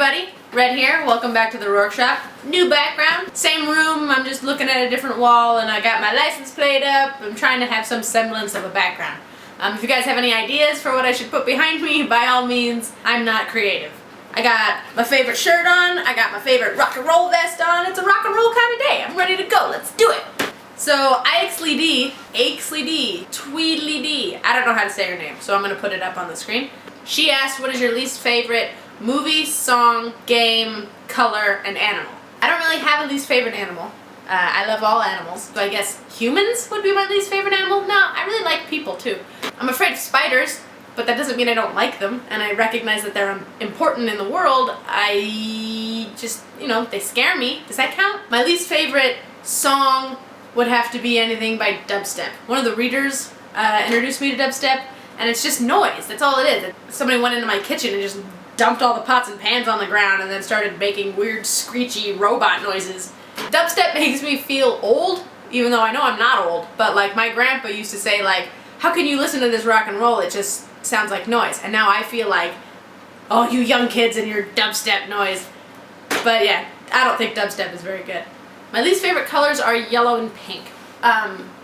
everybody, Red here. Welcome back to the Roarkshop. New background, same room, I'm just looking at a different wall and I got my license plate up. I'm trying to have some semblance of a background. If you guys have any ideas for what I should put behind me, by all means, I'm not creative. I got my favorite shirt on, I got my favorite rock and roll vest on. It's a rock and roll kind of day. I'm ready to go, let's do it. So Aixley D, Tweedly D, I don't know how to say her name, so I'm going to put it up on the screen. She asked, what is your least favorite movie, song, game, color, and animal? I don't really have a least favorite animal. I love all animals, so I guess humans would be my least favorite animal? No, I really like people too. I'm afraid of spiders, but that doesn't mean I don't like them, and I recognize that they're important in the world. I just, they scare me. Does that count? My least favorite song would have to be anything by dubstep. One of the readers introduced me to dubstep, and it's just noise. That's all it is. Somebody went into my kitchen and just dumped all the pots and pans on the ground and then started making weird screechy robot noises. Dubstep makes me feel old, even though I know I'm not old, but like my grandpa used to say, like, how can you listen to this rock and roll? It just sounds like noise. And now I feel like, oh, you young kids and your dubstep noise. But yeah, I don't think dubstep is very good. My least favorite colors are yellow and pink.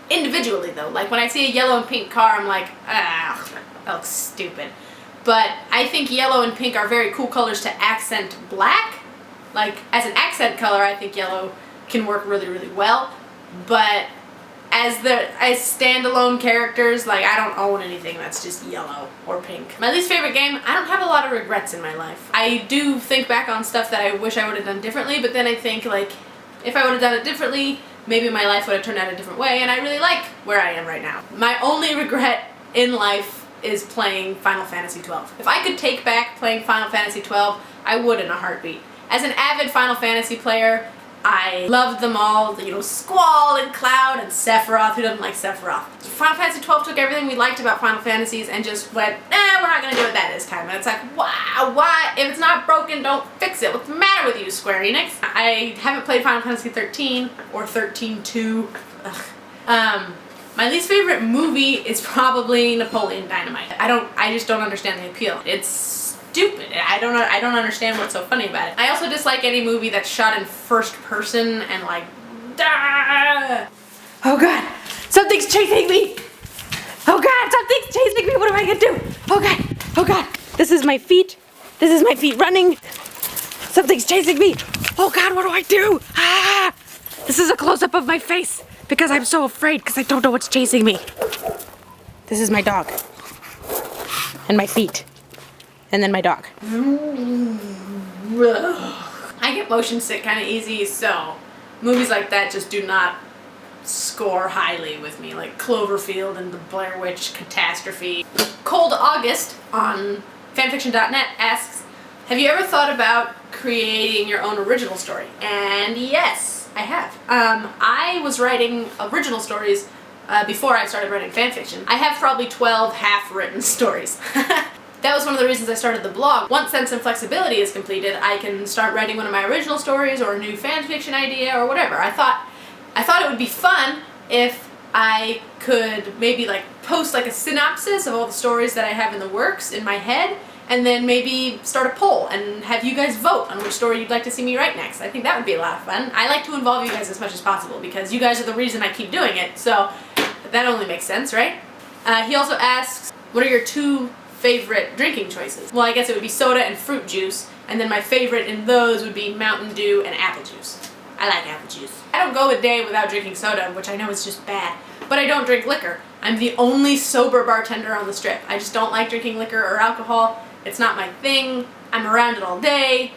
Individually though, like when I see a yellow and pink car, I'm like, ah, that looks stupid. But I think yellow and pink are very cool colors to accent black. Like as an accent color, I think yellow can work really, really well. But as standalone characters, like I don't own anything that's just yellow or pink. My least favorite game, I don't have a lot of regrets in my life. I do think back on stuff that I wish I would have done differently, but then I think like, if I would have done it differently, maybe my life would have turned out a different way, and I really like where I am right now. My only regret in life is playing Final Fantasy XII. If I could take back playing Final Fantasy XII, I would in a heartbeat. As an avid Final Fantasy player, I loved them all, Squall and Cloud and Sephiroth. Who doesn't like Sephiroth? Final Fantasy XII took everything we liked about Final Fantasies and just went, we're not going to do it that this time. And it's like, wow, why? If it's not broken, don't fix it. What's the matter with you, Square Enix? I haven't played Final Fantasy 13 or 13-2. My least favorite movie is probably Napoleon Dynamite. I just don't understand the appeal. It's stupid. I don't understand what's so funny about it. I also dislike any movie that's shot in first person and like, oh god, something's chasing me. Oh god, something's chasing me. What am I gonna do? Oh god, this is my feet. This is my feet running. Something's chasing me. Oh god, what do I do? Ah! This is a close-up of my face because I'm so afraid because I don't know what's chasing me. This is my dog. And my feet. And then my dog. I get motion sick kind of easy, so movies like that just do not score highly with me, like Cloverfield and the Blair Witch Catastrophe. Cold August on fanfiction.net asks, have you ever thought about creating your own original story? And yes, I have. I was writing original stories before I started writing fanfiction. I have probably 12 half-written stories. That was one of the reasons I started the blog. Once Sense and Flexibility is completed, I can start writing one of my original stories or a new fanfiction idea or whatever. I thought it would be fun if I could maybe like post like a synopsis of all the stories that I have in the works in my head, and then maybe start a poll and have you guys vote on which story you'd like to see me write next. I think that would be a lot of fun. I like to involve you guys as much as possible because you guys are the reason I keep doing it, so that only makes sense, right? He also asks, what are your two favorite drinking choices? Well, I guess it would be soda and fruit juice, and then my favorite in those would be Mountain Dew and apple juice. I like apple juice. I don't go a day without drinking soda, which I know is just bad, but I don't drink liquor. I'm the only sober bartender on the strip. I just don't like drinking liquor or alcohol. It's not my thing. I'm around it all day.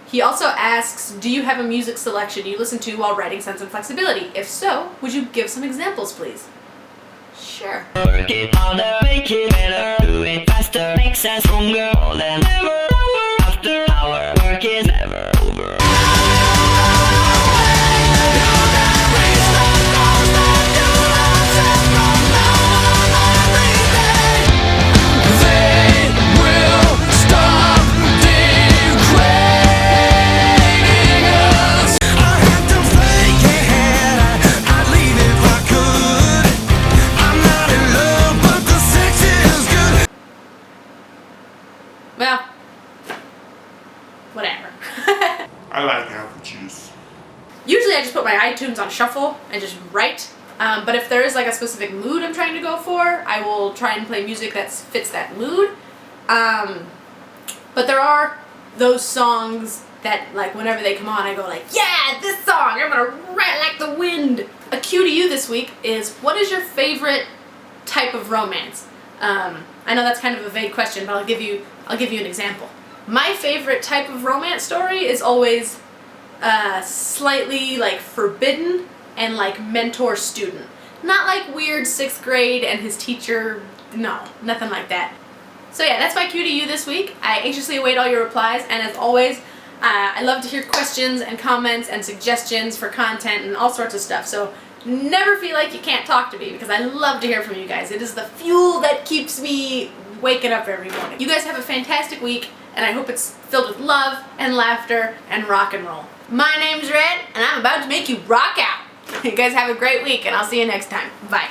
He also asks, do you have a music selection you listen to while writing Sense and Flexibility? If so, would you give some examples, please? Sure. Work it harder, make it better, do it faster, makes us stronger, more than ever. After our work is never over. Well, whatever. I like apple juice. Usually I just put my iTunes on shuffle and just write. But if there is like a specific mood I'm trying to go for, I will try and play music that fits that mood. But there are those songs that, like, whenever they come on, I go like, yeah, this song, I'm gonna write like the wind. A cue to you this week is, what is your favorite type of romance? I know that's kind of a vague question, but I'll give you an example. My favorite type of romance story is always slightly like forbidden and like mentor-student. Not like weird 6th grade and his teacher, no, nothing like that. So yeah, that's my cue to you this week. I anxiously await all your replies, and as always, I love to hear questions and comments and suggestions for content and all sorts of stuff. So never feel like you can't talk to me, because I love to hear from you guys. It is the fuel that keeps me waking up every morning. You guys have a fantastic week, and I hope it's filled with love and laughter and rock and roll. My name's Red, and I'm about to make you rock out. You guys have a great week, and I'll see you next time. Bye.